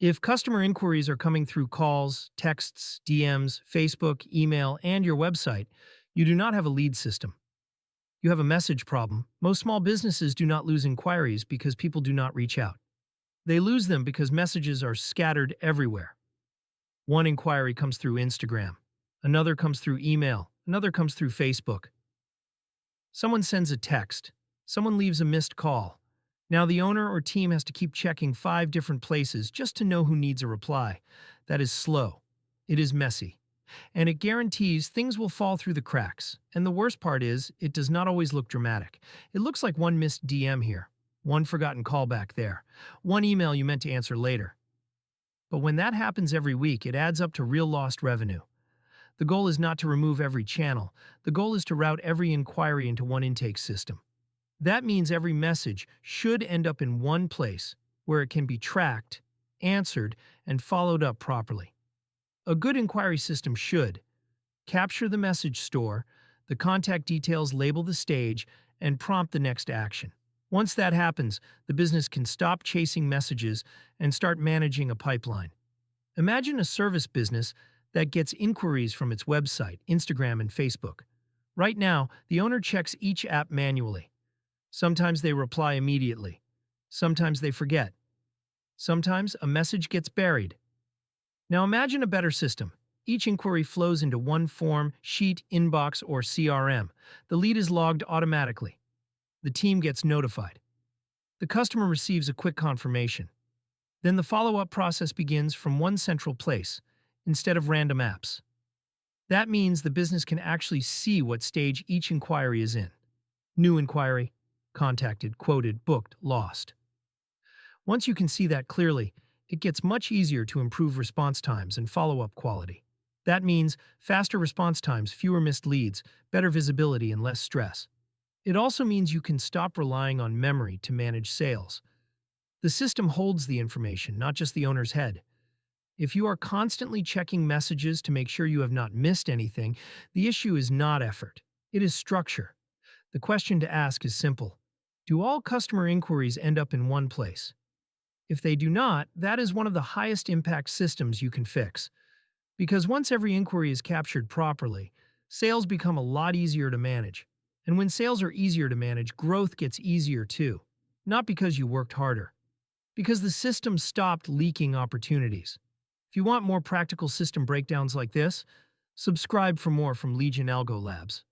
If customer inquiries are coming through calls, texts, DMs, Facebook, email, and your website, you do not have a lead system. You have a message problem. Most small businesses do not lose inquiries because people do not reach out. They lose them because messages are scattered everywhere. One inquiry comes through Instagram, another comes through email, another comes through Facebook. Someone sends a text, someone leaves a missed call. Now the owner or team has to keep checking 5 different places just to know who needs a reply. That is slow. It is messy. And it guarantees things will fall through the cracks. And the worst part is, it does not always look dramatic. It looks like one missed DM here, one forgotten callback there, one email you meant to answer later. But when that happens every week, it adds up to real lost revenue. The goal is not to remove every channel. The goal is to route every inquiry into one intake system. That means every message should end up in one place where it can be tracked, answered, and followed up properly. A good inquiry system should capture the message store, the contact details label the stage, and prompt the next action. Once that happens, the business can stop chasing messages and start managing a pipeline. Imagine a service business that gets inquiries from its website, Instagram, and Facebook. Right now, the owner checks each app manually. Sometimes they reply immediately. Sometimes they forget. Sometimes a message gets buried. Now imagine a better system. Each inquiry flows into one form, sheet, inbox, or CRM. The lead is logged automatically. The team gets notified. The customer receives a quick confirmation. Then the follow-up process begins from one central place, instead of random apps. That means the business can actually see what stage each inquiry is in. New inquiry, contacted, quoted, booked, lost. Once you can see that clearly, it gets much easier to improve response times and follow-up quality. That means faster response times, fewer missed leads, better visibility, and less stress. It also means you can stop relying on memory to manage sales. The system holds the information, not just the owner's head. If you are constantly checking messages to make sure you have not missed anything, the issue is not effort. It is structure. The question to ask is simple. Do all customer inquiries end up in one place? If they do not, that is one of the highest impact systems you can fix. Because once every inquiry is captured properly, sales become a lot easier to manage. And when sales are easier to manage, growth gets easier too. Not because you worked harder. Because the system stopped leaking opportunities. If you want more practical system breakdowns like this, subscribe for more from Legion Algo Labs.